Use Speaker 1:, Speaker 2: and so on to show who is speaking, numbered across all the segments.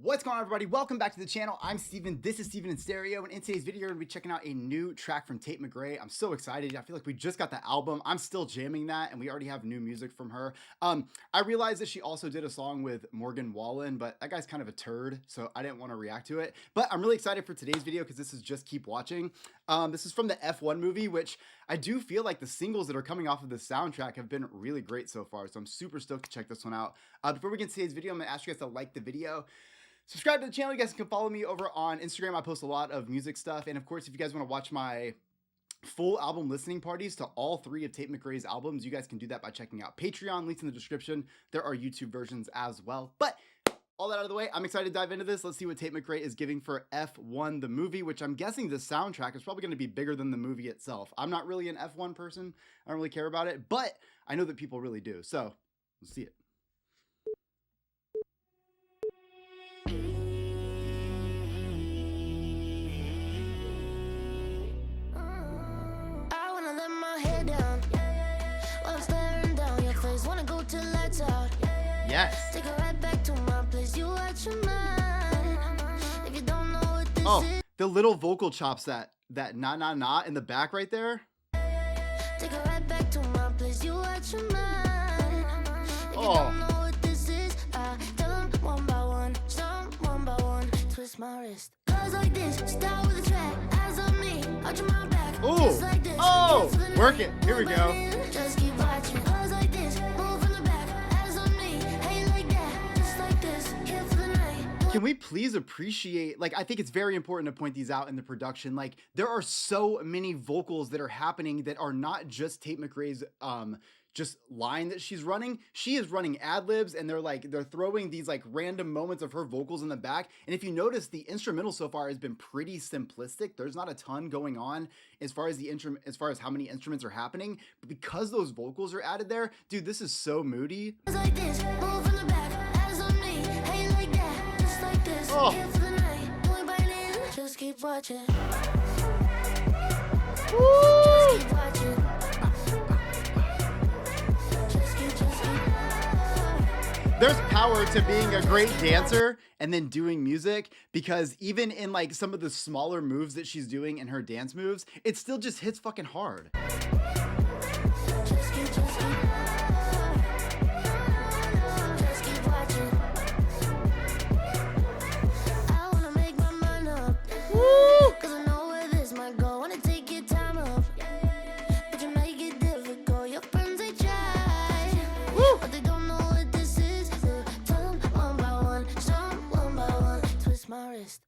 Speaker 1: What's going on, everybody? Welcome back to the channel. I'm Steven. This is Steven in Stereo, and in today's video, we're going to be checking out a new track from Tate McRae. I'm so excited. I feel like we just got the album. I'm still jamming that, and we already have new music from her. I realized that she also did a song with Morgan Wallen, but that guy's kind of a turd, so I didn't want to react to it. But I'm really excited for today's video because this is Just Keep Watching. This is from the F1 movie, which I do feel like the singles that are coming off of the soundtrack have been really great so far, so I'm super stoked to check this one out. Before we get to today's video, I'm going to ask you guys to like the video. Subscribe to the channel. You guys can follow me over on Instagram. I post a lot of music stuff. And of course, if you guys want to watch my full album listening parties to all three of Tate McRae's albums, you guys can do that by checking out Patreon. Links in the description. There are YouTube versions as well. But all that out of the way, I'm excited to dive into this. Let's see what Tate McRae is giving for F1, the movie, which I'm guessing the soundtrack is probably going to be bigger than the movie itself. I'm not really an F1 person. I don't really care about it, but I know that people really do. So let's see it. Yes. Take it right back to my place. You watch your mind. If you don't know what this is. The little vocal chops that na na na in the back right there. Take it right back to my place. You watch your mind. If you don't know what this is, I tell them one by one, some one by one. Twist my wrist. Goes like this. Start with the track. Eyes on me. Arch my back. Ooh. Like this. Oh. Work it. Here we go. Just keep watching. Goes like this. Move from the back. Can we please appreciate, like, I think it's very important to point these out in the production. Like, there are so many vocals that are happening that are not just Tate McRae's just line that she's running. She is running ad-libs, and they're throwing these like random moments of her vocals in the back. And if you notice, the instrumental so far has been pretty simplistic. There's not a ton going on as far as how many instruments are happening, but because those vocals are added there, dude, this is so moody. Like this, move from the back, eyes on me, hey, like that, just like this. Oh. Here for the night, only biting in, just keep watching. Woo! Just keep watching. There's power to being a great dancer and then doing music, because even in like some of the smaller moves that she's doing in her dance moves, it still just hits fucking hard.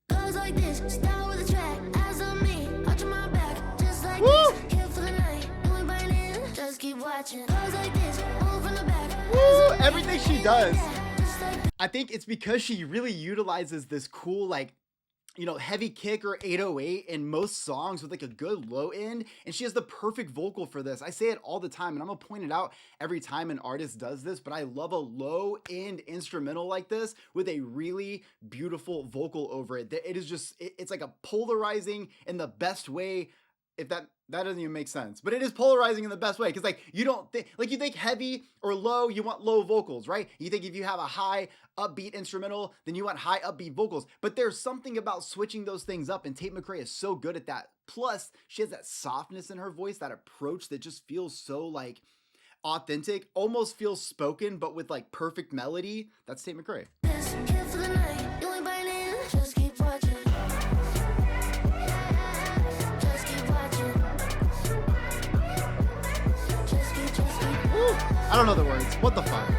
Speaker 1: Goes like this, start with a track, eyes on me, arch my back, just like this, here for the night, only biting in, just keep watching. Goes like this, move from the back. Woo! Everything she does, I think it's because she really utilizes this cool, like, you know, heavy kick or 808 in most songs with like a good low end, and she has the perfect vocal for this. I say it all the time, and I'm gonna point it out every time an artist does this, but I love a low end instrumental like this with a really beautiful vocal over it. It is just, it's like a polarizing in the best way. If that doesn't even make sense, but it is polarizing in the best way, because like you don't think, like, you think heavy or low, you want low vocals, right? You think if you have a high upbeat instrumental, then you want high upbeat vocals, but there's something about switching those things up, and Tate McRae is so good at that. Plus she has that softness in her voice, that approach that just feels so like authentic, almost feels spoken, but with like perfect melody. That's Tate McRae. I don't know the words. What the fuck?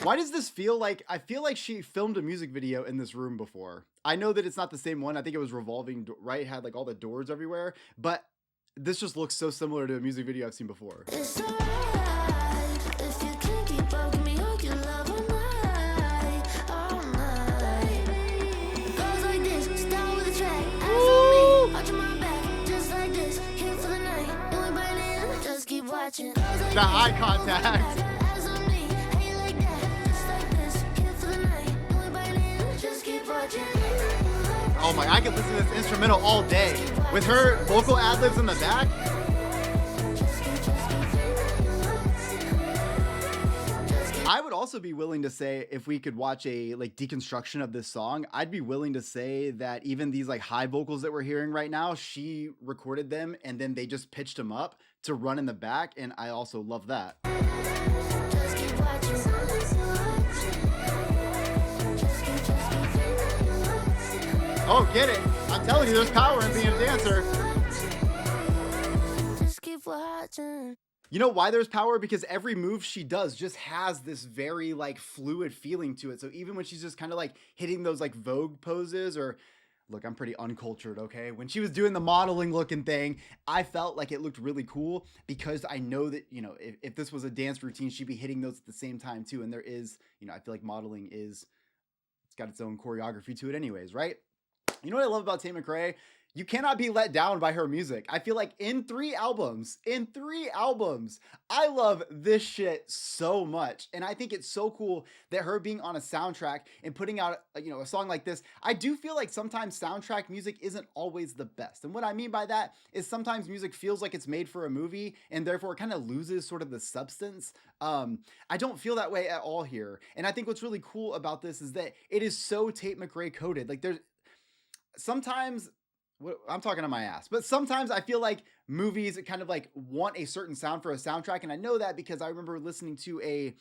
Speaker 1: Why does this feel like, I feel like she filmed a music video in this room before. I know that it's not the same one. I think it was revolving, right? It had like all the doors everywhere, but this just looks so similar to a music video I've seen before. The eye contact.
Speaker 2: Oh my, I could listen to this instrumental all day with her vocal ad-libs in the back. I would also be willing to say, if we could watch a like deconstruction of this song, I'd be willing to say that even these like high vocals that we're hearing right now, she recorded them and then they just pitched them up to run in the back, and I also love that. Oh, get it. I'm telling you, there's power in being a dancer.
Speaker 1: Just keep watching.
Speaker 2: You know why there's power? Because every move she does just has this very like fluid feeling to it. So even when she's just kind of like hitting those like Vogue poses, or look, I'm pretty uncultured, okay? When she was doing the modeling looking thing, I felt like it looked really cool because I know that, you know, if this was a dance routine, she'd be hitting those at the same time too. And there is, you know, I feel like modeling it's got its own choreography to it anyways, right? You know what I love about Tate McRae? You cannot be let down by her music. I feel like in three albums, I love this shit so much. And I think it's so cool that her being on a soundtrack and putting out, you know, a song like this. I do feel like sometimes soundtrack music isn't always the best. And what I mean by that is sometimes music feels like it's made for a movie and therefore it kind of loses sort of the substance. I don't feel that way at all here. And I think what's really cool about this is that it is so Tate McRae coded. Like there's sometimes, I'm talking on my ass, but sometimes I feel like movies kind of like want a certain sound for a soundtrack. And I know that because I remember listening to a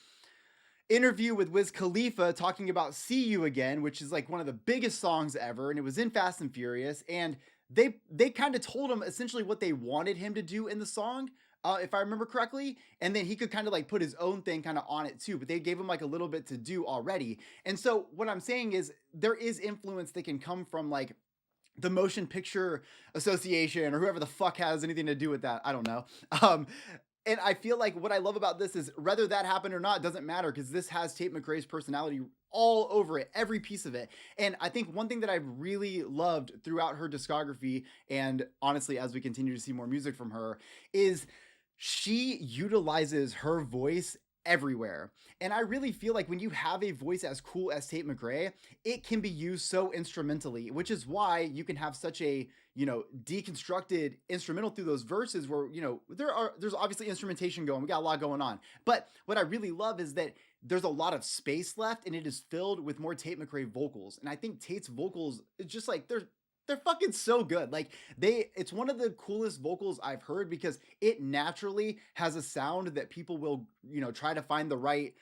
Speaker 2: interview with Wiz Khalifa talking about See You Again, which is like one of the biggest songs ever. And it was in Fast and Furious. And they kind of told him essentially what they wanted him to do in the song, if I remember correctly. And then he could kind of like put his own thing kind of on it too, but they gave him like a little bit to do already. And so what I'm saying is there is influence that can come from like the Motion Picture Association or whoever the fuck has anything to do with that. I don't know. And I feel like what I love about this is whether that happened or not doesn't matter, because this has Tate McRae's personality all over it, every piece of it. And I think one thing that I've really loved throughout her discography, and honestly, as we continue to see more music from her, is she utilizes her voice everywhere. And I really feel like when you have a voice as cool as Tate McRae, it can be used so instrumentally, which is why you can have such a, you know, deconstructed instrumental through those verses where, you know, there's obviously instrumentation going, we got a lot going on. But what I really love is that there's a lot of space left and it is filled with more Tate McRae vocals. And I think Tate's vocals, it's just like, they're fucking so good. Like it's one of the coolest vocals I've heard because it naturally has a sound that people will, you know, try to find the right,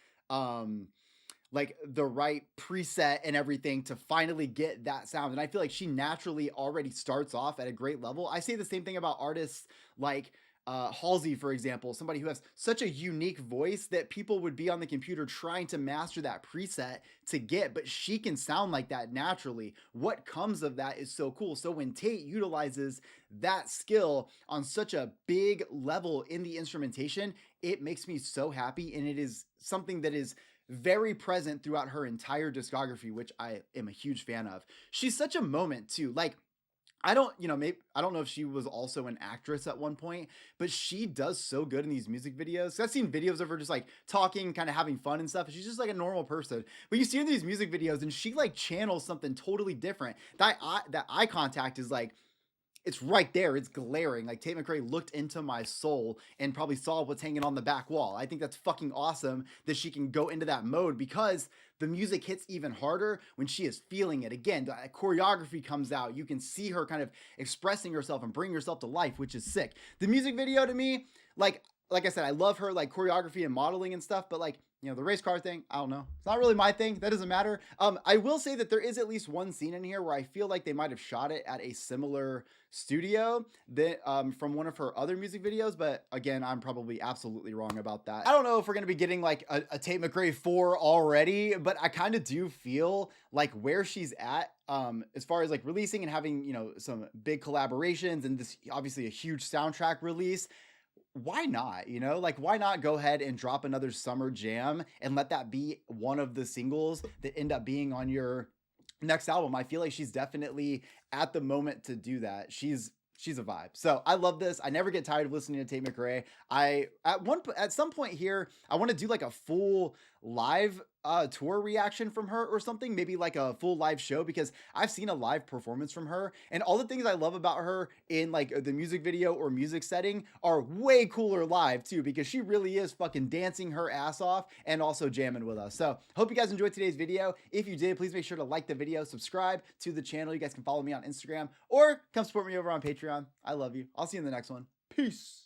Speaker 2: like the right preset and everything to finally get that sound. And I feel like she naturally already starts off at a great level. I say the same thing about artists like Halsey, for example, somebody who has such a unique voice that people would be on the computer trying to master that preset to get, but she can sound like that naturally. What comes of that is so cool. So when Tate utilizes that skill on such a big level in the instrumentation, it makes me so happy. And it is something that is very present throughout her entire discography, which I am a huge fan of. She's such a moment too. Like, I don't know if she was also an actress at one point, but she does so good in these music videos. I've seen videos of her just like talking, kind of having fun and stuff. She's just like a normal person, but you see her in these music videos and she like channels something totally different. That eye contact is like, it's right there. It's glaring. Like Tate McRae looked into my soul and probably saw what's hanging on the back wall. I think that's fucking awesome that she can go into that mode because the music hits even harder when she is feeling it. Again, the choreography comes out. You can see her kind of expressing herself and bring herself to life, which is sick. The music video to me, like I said, I love her like choreography and modeling and stuff, but like, you know, the race car thing, I don't know. It's not really my thing. That doesn't matter. I will say that there is at least one scene in here where I feel like they might have shot it at a similar studio that from one of her other music videos. But again, I'm probably absolutely wrong about that. I don't know if we're going to be getting like a Tate McRae 4 already, but I kind of do feel like where she's at as far as like releasing and having, you know, some big collaborations and this obviously a huge soundtrack release. Why not? You know, like why not go ahead and drop another summer jam and let that be one of the singles that end up being on your next album? I feel like she's definitely at the moment to do that. She's a vibe. So I love this. I never get tired of listening to Tate McRae. At some point here, I want to do like a full live tour reaction from her or something, maybe like a full live show, because I've seen a live performance from her, and all the things I love about her in like the music video or music setting are way cooler live too, because she really is fucking dancing her ass off and also jamming with us. So hope you guys enjoyed today's video. If you did, please make sure to like the video, subscribe to the channel. You guys can follow me on Instagram or come support me over on Patreon. I love you. I'll see you in the next one. Peace.